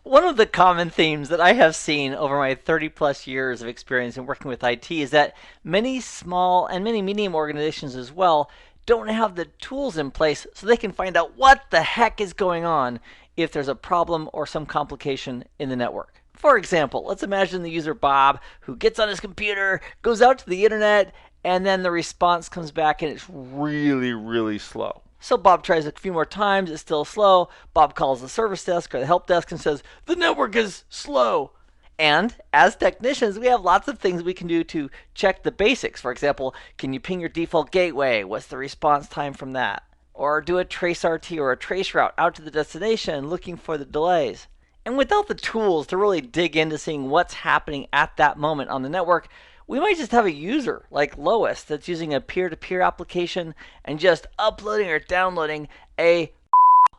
One of the common themes that I have seen over my 30 plus years of experience in working with IT is that many small and many medium organizations as well don't have the tools in place so they can find out what the heck is going on if there's a problem or some complication in the network. For example, let's imagine the user Bob who gets on his computer, goes out to the internet, and then the response comes back and it's really, really slow. So Bob tries a few more times, it's still slow. Bob calls the service desk or the help desk and says, the network is slow. And as technicians, we have lots of things we can do to check the basics. For example, can you ping your default gateway? What's the response time from that? Or do a trace RT or a trace route out to the destination looking for the delays. And without the tools to really dig into seeing what's happening at that moment on the network, we might just have a user like Lois that's using a peer-to-peer application and just uploading or downloading a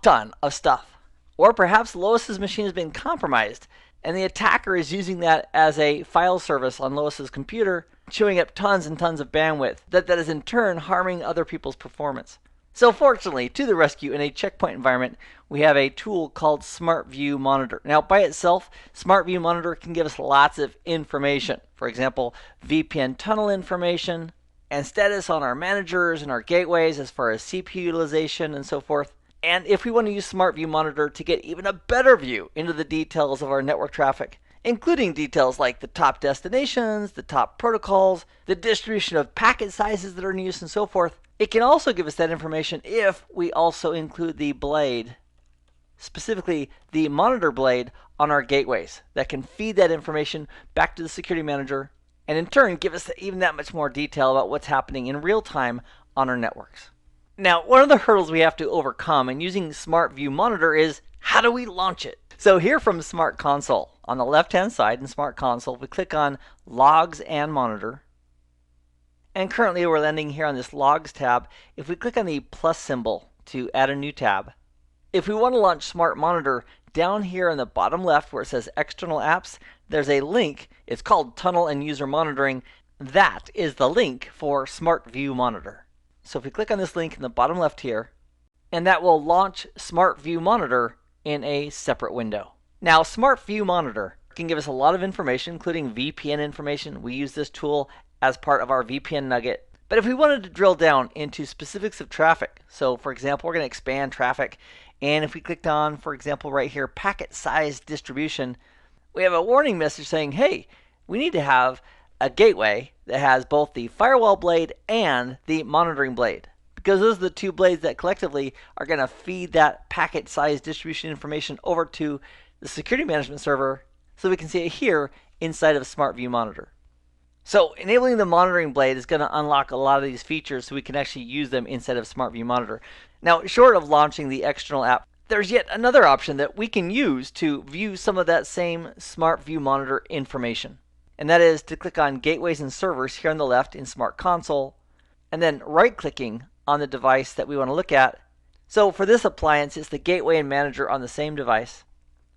ton of stuff. Or perhaps Lois's machine has been compromised and the attacker is using that as a file service on Lois's computer, chewing up tons and tons of bandwidth that is in turn harming other people's performance. So fortunately, to the rescue in a checkpoint environment, we have a tool called SmartView Monitor. Now, by itself, SmartView Monitor can give us lots of information. For example, VPN tunnel information and status on our managers and our gateways as far as CPU utilization and so forth. And if we want to use SmartView Monitor to get even a better view into the details of our network traffic, including details like the top destinations, the top protocols, the distribution of packet sizes that are in use, and so forth, it can also give us that information if we also include the blade, specifically the monitor blade on our gateways that can feed that information back to the security manager and in turn give us even that much more detail about what's happening in real time on our networks. Now, one of the hurdles we have to overcome in using SmartView Monitor is how do we launch it? So here from Smart Console, on the left-hand side in Smart Console, we click on Logs and Monitor. And currently we're landing here on this Logs tab. If we click on the plus symbol to add a new tab, if we want to launch Smart Monitor, down here on the bottom left where it says External Apps, there's a link. It's called Tunnel and User Monitoring. That is the link for SmartView Monitor. So if we click on this link in the bottom left here, and that will launch SmartView Monitor in a separate window. Now, SmartView Monitor can give us a lot of information, including VPN information. We use this tool as part of our VPN nugget. But if we wanted to drill down into specifics of traffic, so for example, we're going to expand traffic, and if we clicked on, for example, right here, packet size distribution, we have a warning message saying, hey, we need to have a gateway that has both the firewall blade and the monitoring blade, because those are the two blades that collectively are going to feed that packet size distribution information over to the security management server so we can see it here inside of SmartView Monitor. So enabling the monitoring blade is going to unlock a lot of these features so we can actually use them inside of SmartView Monitor. Now, short of launching the external app, there's yet another option that we can use to view some of that same SmartView Monitor information. And that is to click on Gateways and Servers here on the left in Smart Console, and then right-clicking on the device that we want to look at. So for this appliance, it's the Gateway and Manager on the same device.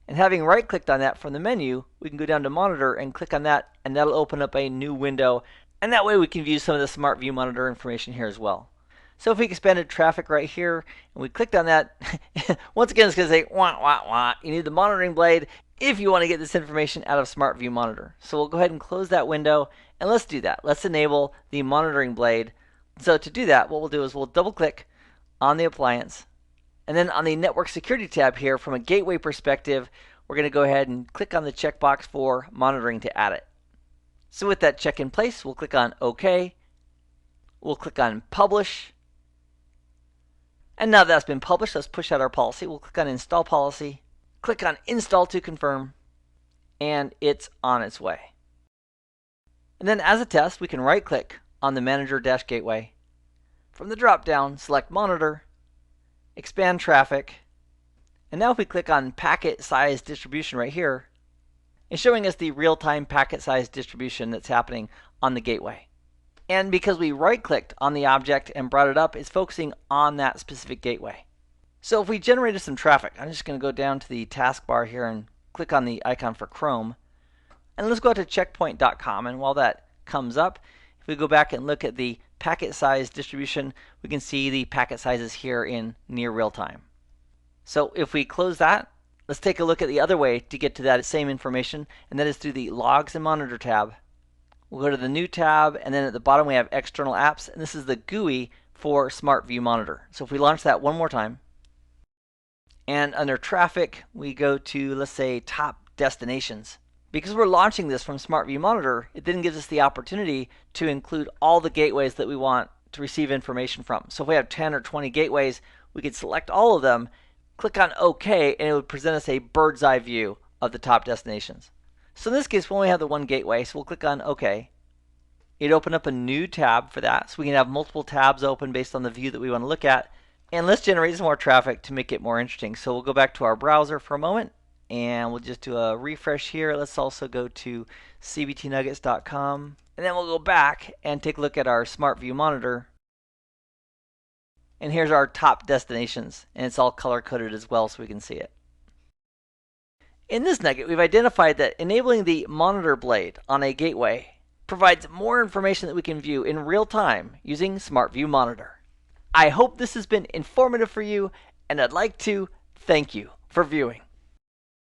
And having right-clicked on that from the menu, we can go down to Monitor and click on that, and that'll open up a new window. And that way we can view some of the SmartView Monitor information here as well. So if we expanded traffic right here, and we clicked on that, once again it's going to say, wah, wah, wah. You need the monitoring blade if you want to get this information out of SmartView Monitor. So we'll go ahead and close that window, and let's do that. Let's enable the monitoring blade. So to do that, what we'll do is we'll double-click on the appliance, and then on the Network Security tab here, from a gateway perspective, we're going to go ahead and click on the checkbox for monitoring to add it. So with that check in place, we'll click on OK. We'll click on Publish. And now that's been published, let's push out our policy. We'll click on Install Policy, click on Install to confirm, and it's on its way. And then as a test, we can right-click on the Manager-Gateway. From the drop-down, select Monitor, expand traffic, and now if we click on Packet Size Distribution right here, it's showing us the real-time packet size distribution that's happening on the gateway. And because we right-clicked on the object and brought it up, it's focusing on that specific gateway. So if we generated some traffic, I'm just going to go down to the taskbar here and click on the icon for Chrome. And let's go out to checkpoint.com. And while that comes up, if we go back and look at the packet size distribution, we can see the packet sizes here in near real time. So if we close that Let's take a look at the other way to get to that same information, and that is through the Logs and Monitor tab. We'll go to the New tab, and then at the bottom we have External Apps, and this is the GUI for SmartView Monitor. So if we launch that one more time, and under Traffic, we go to, let's say, Top Destinations. Because we're launching this from SmartView Monitor, it then gives us the opportunity to include all the gateways that we want to receive information from. So if we have 10 or 20 gateways, we could select all of them, click on OK, and it would present us a bird's eye view of the top destinations. So in this case, we only have the one gateway, so we'll click on OK. It'd open up a new tab for that, so we can have multiple tabs open based on the view that we want to look at. And let's generate some more traffic to make it more interesting. So we'll go back to our browser for a moment, and we'll just do a refresh here. Let's also go to cbtnuggets.com, and then we'll go back and take a look at our SmartView Monitor. And here's our top destinations, and it's all color-coded as well so we can see it. In this nugget, we've identified that enabling the monitor blade on a gateway provides more information that we can view in real time using SmartView Monitor. I hope this has been informative for you, and I'd like to thank you for viewing.